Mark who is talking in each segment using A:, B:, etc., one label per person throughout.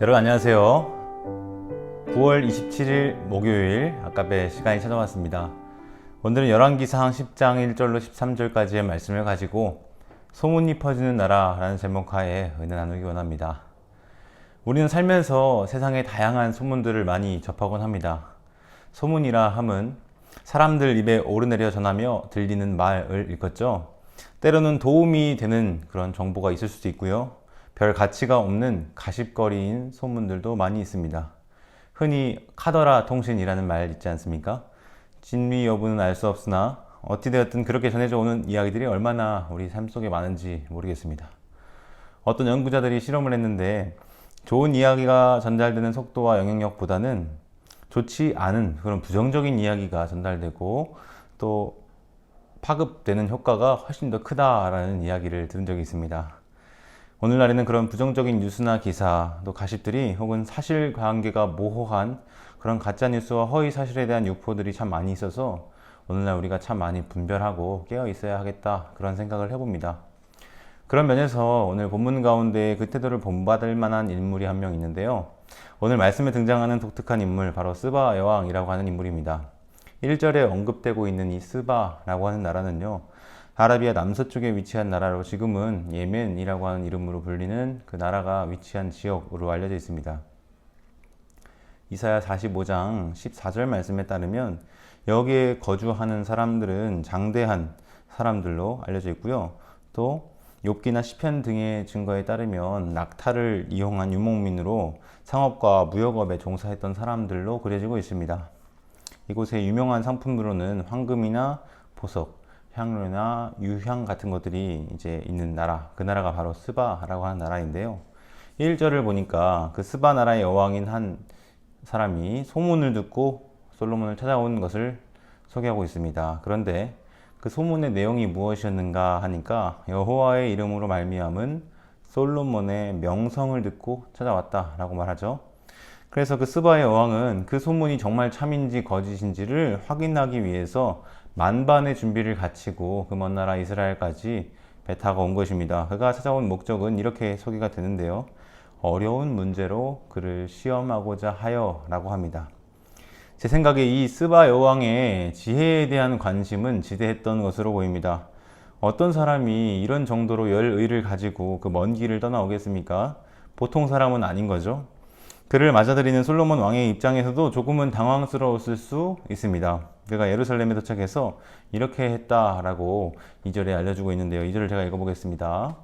A: 여러분 안녕하세요. 9월 27일 목요일 아까배 시간이 찾아왔습니다. 오늘은 열왕기상 10장 1절로 13절까지의 말씀을 가지고 소문이 퍼지는 나라라는 제목하에 은혜 나누기 원합니다. 우리는 살면서 세상의 다양한 소문들을 많이 접하곤 합니다. 소문이라 함은 사람들 입에 오르내려 전하며 들리는 말을 일컫죠. 때로는 도움이 되는 그런 정보가 있을 수도 있고요. 별 가치가 없는 가십거리인 소문들도 많이 있습니다. 흔히 카더라 통신이라는 말 있지 않습니까? 진위 여부는 알 수 없으나 어찌되었든 그렇게 전해져 오는 이야기들이 얼마나 우리 삶 속에 많은지 모르겠습니다. 어떤 연구자들이 실험을 했는데 좋은 이야기가 전달되는 속도와 영향력보다는 좋지 않은 그런 부정적인 이야기가 전달되고 또 파급되는 효과가 훨씬 더 크다라는 이야기를 들은 적이 있습니다. 오늘날에는 그런 부정적인 뉴스나 기사, 또 가십들이 혹은 사실관계가 모호한 그런 가짜뉴스와 허위사실에 대한 유포들이 참 많이 있어서 오늘날 우리가 참 많이 분별하고 깨어 있어야 하겠다 그런 생각을 해봅니다. 그런 면에서 오늘 본문 가운데 그 태도를 본받을 만한 인물이 한 명 있는데요. 오늘 말씀에 등장하는 독특한 인물 바로 스바 여왕이라고 하는 인물입니다. 1절에 언급되고 있는 이 스바라고 하는 나라는요. 아라비아 남서쪽에 위치한 나라로 지금은 예멘이라고 하는 이름으로 불리는 그 나라가 위치한 지역으로 알려져 있습니다. 이사야 45장 14절 말씀에 따르면 여기에 거주하는 사람들은 장대한 사람들로 알려져 있고요. 또 욥기나 시편 등의 증거에 따르면 낙타를 이용한 유목민으로 상업과 무역업에 종사했던 사람들로 그려지고 있습니다. 이곳의 유명한 상품으로는 황금이나 보석, 향료나 유향 같은 것들이 이제 있는 나라, 그 나라가 바로 스바라고 하는 나라인데요. 1절을 보니까 그 스바 나라의 여왕인 한 사람이 소문을 듣고 솔로몬을 찾아온 것을 소개하고 있습니다. 그런데 그 소문의 내용이 무엇이었는가 하니까 여호와의 이름으로 말미암은 솔로몬의 명성을 듣고 찾아왔다라고 말하죠. 그래서 그 스바의 여왕은 그 소문이 정말 참인지 거짓인지를 확인하기 위해서 만반의 준비를 갖추고 그 먼 나라 이스라엘까지 배 타고 온 것입니다. 그가 찾아온 목적은 이렇게 소개가 되는데요. 어려운 문제로 그를 시험하고자 하여 라고 합니다. 제 생각에 이 스바 여왕의 지혜에 대한 관심은 지대했던 것으로 보입니다. 어떤 사람이 이런 정도로 열의를 가지고 그 먼 길을 떠나오겠습니까? 보통 사람은 아닌 거죠. 그를 맞아들이는 솔로몬 왕의 입장에서도 조금은 당황스러웠을 수 있습니다. 그가 예루살렘에 도착해서 이렇게 했다라고 2절에 알려주고 있는데요. 2절을 제가 읽어보겠습니다.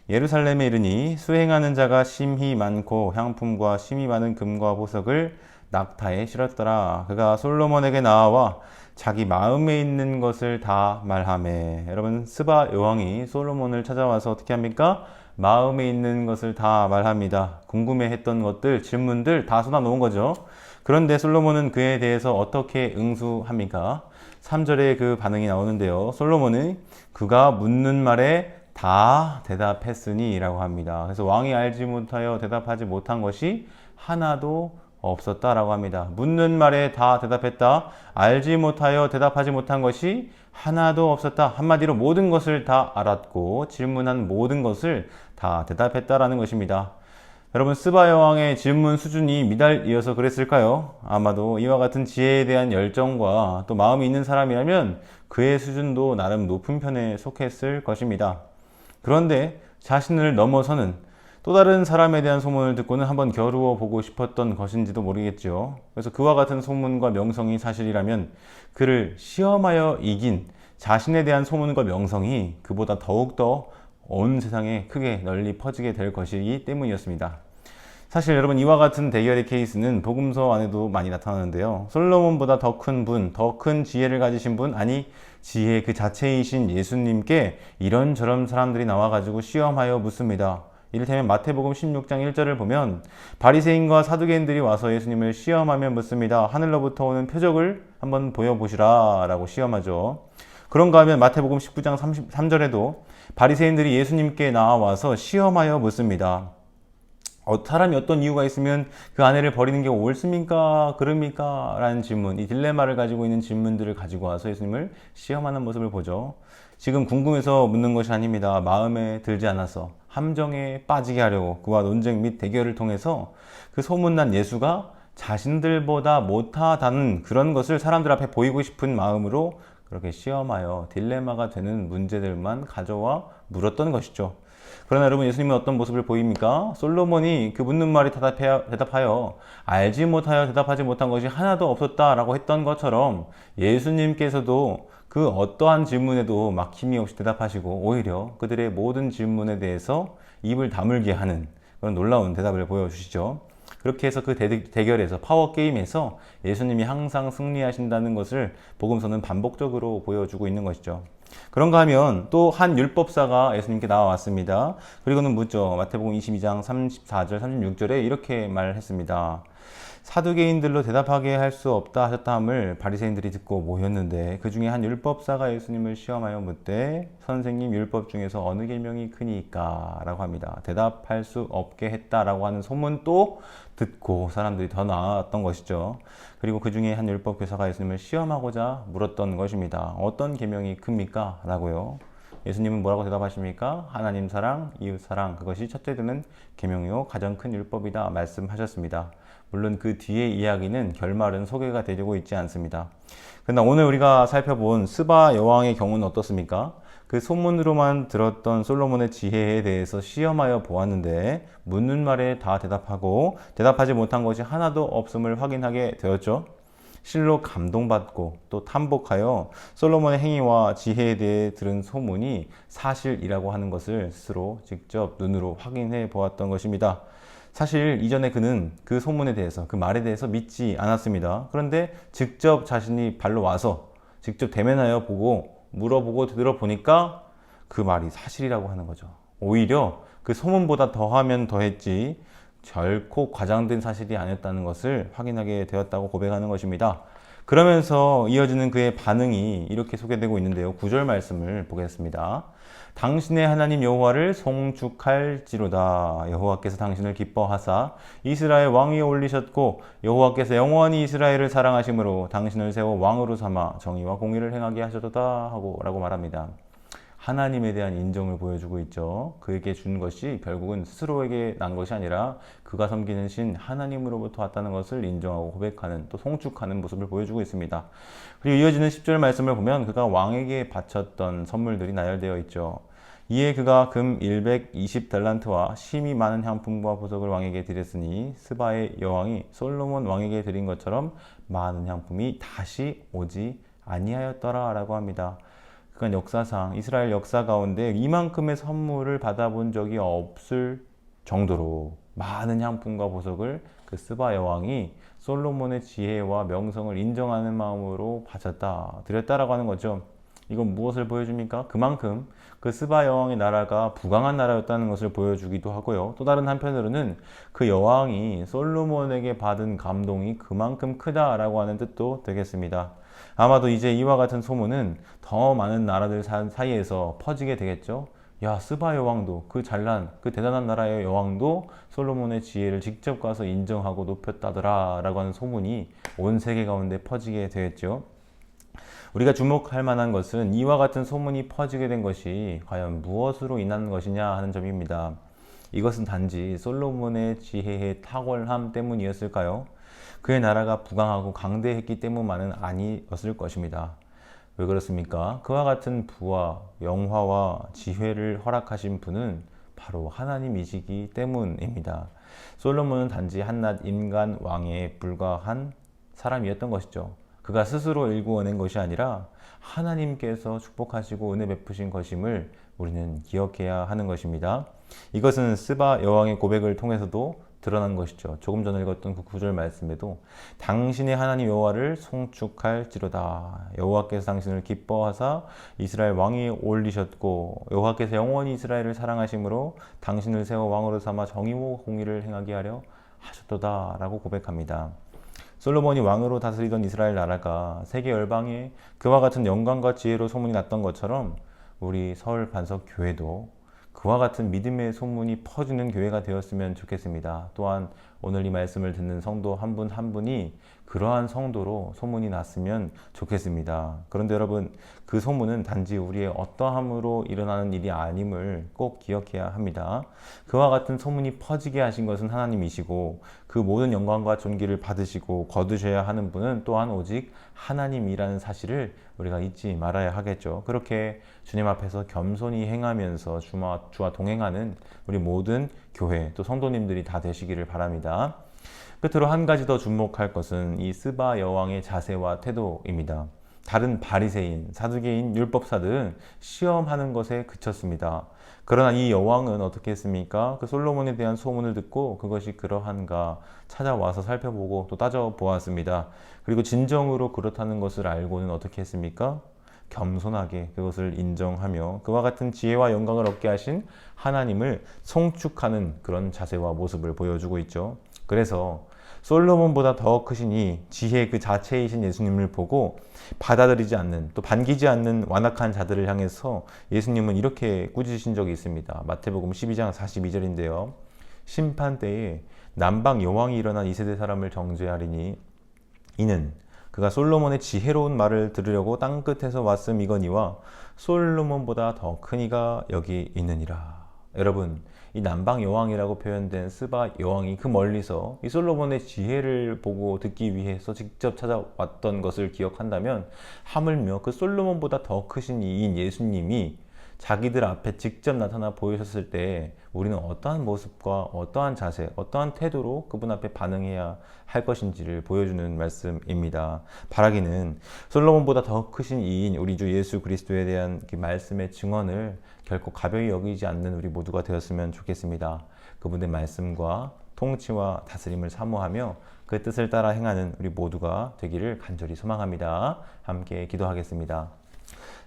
A: 예루살렘에 이르니 수행하는 자가 심히 많고 향품과 심히 많은 금과 보석을 낙타에 실었더라. 그가 솔로몬에게 나와 자기 마음에 있는 것을 다 말하매. 여러분, 스바 여왕이 솔로몬을 찾아와서 어떻게 합니까? 마음에 있는 것을 다 말합니다. 궁금해했던 것들, 질문들 다 쏟아놓은 거죠. 그런데 솔로몬은 그에 대해서 어떻게 응수합니까? 3절에 그 반응이 나오는데요. 솔로몬은 그가 묻는 말에 다 대답했으니 라고 합니다. 그래서 왕이 알지 못하여 대답하지 못한 것이 하나도 없었다라고 합니다. 묻는 말에 다 대답했다. 알지 못하여 대답하지 못한 것이 하나도 없었다. 한마디로 모든 것을 다 알았고 질문한 모든 것을 다 대답했다라는 것입니다. 여러분, 스바 여왕의 질문 수준이 미달이어서 그랬을까요? 아마도 이와 같은 지혜에 대한 열정과 또 마음이 있는 사람이라면 그의 수준도 나름 높은 편에 속했을 것입니다. 그런데 자신을 넘어서는 또 다른 사람에 대한 소문을 듣고는 한번 겨루어 보고 싶었던 것인지도 모르겠죠. 그래서 그와 같은 소문과 명성이 사실이라면 그를 시험하여 이긴 자신에 대한 소문과 명성이 그보다 더욱더 온 세상에 크게 널리 퍼지게 될 것이기 때문이었습니다. 사실 여러분, 이와 같은 대결의 케이스는 복음서 안에도 많이 나타나는데요. 솔로몬보다 더 큰 분, 더 큰 지혜를 가지신 분, 아니 지혜 그 자체이신 예수님께 이런저런 사람들이 나와가지고 시험하여 묻습니다. 이를테면 마태복음 16장 1절을 보면 바리새인과 사두개인들이 와서 예수님을 시험하며 묻습니다. 하늘로부터 오는 표적을 한번 보여보시라 라고 시험하죠. 그런가 하면 마태복음 19장 33절에도 바리새인들이 예수님께 나와서 시험하여 묻습니다. 사람이 어떤 이유가 있으면 그 아내를 버리는 게 옳습니까? 그럽니까? 라는 질문, 이 딜레마를 가지고 있는 질문들을 가지고 와서 예수님을 시험하는 모습을 보죠. 지금 궁금해서 묻는 것이 아닙니다. 마음에 들지 않아서 함정에 빠지게 하려고 그와 논쟁 및 대결을 통해서 그 소문난 예수가 자신들보다 못하다는 그런 것을 사람들 앞에 보이고 싶은 마음으로 그렇게 시험하여 딜레마가 되는 문제들만 가져와 물었던 것이죠. 그러나 여러분, 예수님은 어떤 모습을 보입니까? 솔로몬이 그 묻는 말이 대답하여 알지 못하여 대답하지 못한 것이 하나도 없었다라고 했던 것처럼 예수님께서도 그 어떠한 질문에도 막힘이 없이 대답하시고 오히려 그들의 모든 질문에 대해서 입을 다물게 하는 그런 놀라운 대답을 보여주시죠. 그렇게 해서 그 대결에서, 파워게임에서 예수님이 항상 승리하신다는 것을 복음서는 반복적으로 보여주고 있는 것이죠. 그런가 하면 또 한 율법사가 예수님께 나와왔습니다. 그리고는 묻죠. 마태복음 22장 34절 36절에 이렇게 말했습니다. 사두개인들로 대답하게 할 수 없다 하셨다 함을 바리새인들이 듣고 모였는데 그 중에 한 율법사가 예수님을 시험하여 묻되 선생님, 율법 중에서 어느 계명이 크니까? 라고 합니다. 대답할 수 없게 했다라고 하는 소문도 듣고 사람들이 더 나왔던 것이죠. 그리고 그 중에 한 율법 교사가 예수님을 시험하고자 물었던 것입니다. 어떤 계명이 큽니까? 라고요. 예수님은 뭐라고 대답하십니까? 하나님 사랑, 이웃 사랑, 그것이 첫째 되는 계명이요 가장 큰 율법이다 말씀하셨습니다. 물론 그 뒤의 이야기는 결말은 소개가 되고 있지 않습니다. 그러나 오늘 우리가 살펴본 스바 여왕의 경우는 어떻습니까? 그 소문으로만 들었던 솔로몬의 지혜에 대해서 시험하여 보았는데 묻는 말에 다 대답하고 대답하지 못한 것이 하나도 없음을 확인하게 되었죠. 실로 감동받고 또 탐복하여 솔로몬의 행위와 지혜에 대해 들은 소문이 사실이라고 하는 것을 스스로 직접 눈으로 확인해 보았던 것입니다. 사실 이전에 그는 그 소문에 대해서, 그 말에 대해서 믿지 않았습니다. 그런데 직접 자신이 발로 와서 직접 대면하여 보고 물어보고 들어보니까 그 말이 사실이라고 하는 거죠. 오히려 그 소문보다 더하면 더했지 결코 과장된 사실이 아니었다는 것을 확인하게 되었다고 고백하는 것입니다. 그러면서 이어지는 그의 반응이 이렇게 소개되고 있는데요. 9절 말씀을 보겠습니다. 당신의 하나님 여호와를 송축할지로다. 여호와께서 당신을 기뻐하사 이스라엘 왕 위에 올리셨고 여호와께서 영원히 이스라엘을 사랑하심으로 당신을 세워 왕으로 삼아 정의와 공의를 행하게 하셨도다 하고 라고 말합니다. 하나님에 대한 인정을 보여주고 있죠. 그에게 준 것이 결국은 스스로에게 난 것이 아니라 그가 섬기는 신 하나님으로부터 왔다는 것을 인정하고 고백하는, 또 송축하는 모습을 보여주고 있습니다. 그리고 이어지는 10절 말씀을 보면 그가 왕에게 바쳤던 선물들이 나열되어 있죠. 이에 그가 금 120달란트와 심히 많은 향품과 보석을 왕에게 드렸으니 스바의 여왕이 솔로몬 왕에게 드린 것처럼 많은 향품이 다시 오지 아니하였더라 라고 합니다. 그건 역사상 이스라엘 역사 가운데 이만큼의 선물을 받아본 적이 없을 정도로 많은 향품과 보석을 그 스바 여왕이 솔로몬의 지혜와 명성을 인정하는 마음으로 바쳤다, 드렸다라고 하는 거죠. 이건 무엇을 보여줍니까? 그만큼 그 스바 여왕의 나라가 부강한 나라였다는 것을 보여주기도 하고요. 또 다른 한편으로는 그 여왕이 솔로몬에게 받은 감동이 그만큼 크다라고 하는 뜻도 되겠습니다. 아마도 이제 이와 같은 소문은 더 많은 나라들 사이에서 퍼지게 되겠죠. 야, 스바 여왕도, 그 잘난, 그 대단한 나라의 여왕도 솔로몬의 지혜를 직접 가서 인정하고 높였다더라 라고 하는 소문이 온 세계 가운데 퍼지게 되겠죠. 우리가 주목할 만한 것은 이와 같은 소문이 퍼지게 된 것이 과연 무엇으로 인한 것이냐 하는 점입니다. 이것은 단지 솔로몬의 지혜의 탁월함 때문이었을까요? 그의 나라가 부강하고 강대했기 때문만은 아니었을 것입니다. 왜 그렇습니까? 그와 같은 부와 영화와 지혜를 허락하신 분은 바로 하나님이시기 때문입니다. 솔로몬은 단지 한낱 인간 왕에 불과한 사람이었던 것이죠. 그가 스스로 일구어낸 것이 아니라 하나님께서 축복하시고 은혜 베푸신 것임을 우리는 기억해야 하는 것입니다. 이것은 스바 여왕의 고백을 통해서도 드러난 것이죠. 조금 전에 읽었던 그 9절 말씀에도 당신의 하나님 여호와를 송축할지로다. 여호와께서 당신을 기뻐하사 이스라엘 왕위에 올리셨고 여호와께서 영원히 이스라엘을 사랑하심으로 당신을 세워 왕으로 삼아 정의와 공의를 행하게 하려 하셨도다 라고 고백합니다. 솔로몬이 왕으로 다스리던 이스라엘 나라가 세계 열방에 그와 같은 영광과 지혜로 소문이 났던 것처럼 우리 서울 반석 교회도 그와 같은 믿음의 소문이 퍼지는 교회가 되었으면 좋겠습니다. 또한 오늘 이 말씀을 듣는 성도 한 분 한 분이 그러한 성도로 소문이 났으면 좋겠습니다. 그런데 여러분, 그 소문은 단지 우리의 어떠함으로 일어나는 일이 아님을 꼭 기억해야 합니다. 그와 같은 소문이 퍼지게 하신 것은 하나님이시고 그 모든 영광과 존귀를 받으시고 거두셔야 하는 분은 또한 오직 하나님이라는 사실을 우리가 잊지 말아야 하겠죠. 그렇게 주님 앞에서 겸손히 행하면서 주와 동행하는 우리 모든 교회 또 성도님들이 다 되시기를 바랍니다. 끝으로 한 가지 더 주목할 것은 이 스바 여왕의 자세와 태도입니다. 다른 바리새인, 사두개인, 율법사들은 시험하는 것에 그쳤습니다. 그러나 이 여왕은 어떻게 했습니까? 그 솔로몬에 대한 소문을 듣고 그것이 그러한가 찾아와서 살펴보고 또 따져보았습니다. 그리고 진정으로 그렇다는 것을 알고는 어떻게 했습니까? 겸손하게 그것을 인정하며 그와 같은 지혜와 영광을 얻게 하신 하나님을 송축하는 그런 자세와 모습을 보여주고 있죠. 그래서 솔로몬보다 더 크신 이 지혜 그 자체이신 예수님을 보고 받아들이지 않는 또 반기지 않는 완악한 자들을 향해서 예수님은 이렇게 꾸짖으신 적이 있습니다. 마태복음 12장 42절인데요. 심판 때에 남방 여왕이 일어나 이 세대 사람을 정죄하리니 이는 그가 솔로몬의 지혜로운 말을 들으려고 땅끝에서 왔음이거니와 솔로몬보다 더 큰 이가 여기 있느니라. 여러분, 이 남방 여왕이라고 표현된 스바 여왕이 그 멀리서 이 솔로몬의 지혜를 보고 듣기 위해서 직접 찾아왔던 것을 기억한다면 하물며 그 솔로몬보다 더 크신 이인 예수님이 자기들 앞에 직접 나타나 보이셨을 때 우리는 어떠한 모습과 어떠한 자세, 어떠한 태도로 그분 앞에 반응해야 할 것인지를 보여주는 말씀입니다. 바라기는 솔로몬보다 더 크신 이인 우리 주 예수 그리스도에 대한 그 말씀의 증언을 결코 가벼이 여기지 않는 우리 모두가 되었으면 좋겠습니다. 그분의 말씀과 통치와 다스림을 사모하며 그 뜻을 따라 행하는 우리 모두가 되기를 간절히 소망합니다. 함께 기도하겠습니다.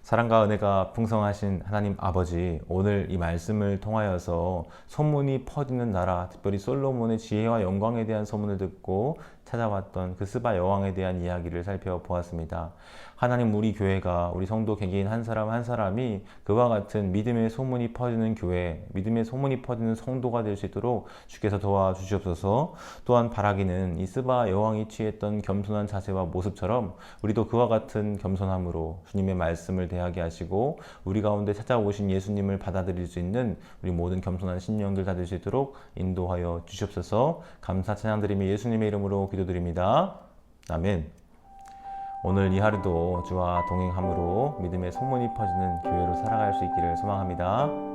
A: 사랑과 은혜가 풍성하신 하나님 아버지, 오늘 이 말씀을 통하여서 소문이 퍼지는 나라, 특별히 솔로몬의 지혜와 영광에 대한 소문을 듣고 찾아왔던 그 스바 여왕에 대한 이야기를 살펴보았습니다. 하나님, 우리 교회가 우리 성도 개개인 한 사람 한 사람이 그와 같은 믿음의 소문이 퍼지는 교회, 믿음의 소문이 퍼지는 성도가 될 수 있도록 주께서 도와주시옵소서. 또한 바라기는 이 스바 여왕이 취했던 겸손한 자세와 모습처럼 우리도 그와 같은 겸손함으로 주님의 말씀을 대하게 하시고 우리 가운데 찾아오신 예수님을 받아들일 수 있는 우리 모든 겸손한 심령들 다 될 수 있도록 인도하여 주시옵소서. 감사 찬양드리며 예수님의 이름으로 기도드립니다. 아멘. 오늘 이 하루도 주와 동행함으로 믿음의 소문이 퍼지는 교회로 살아갈 수 있기를 소망합니다.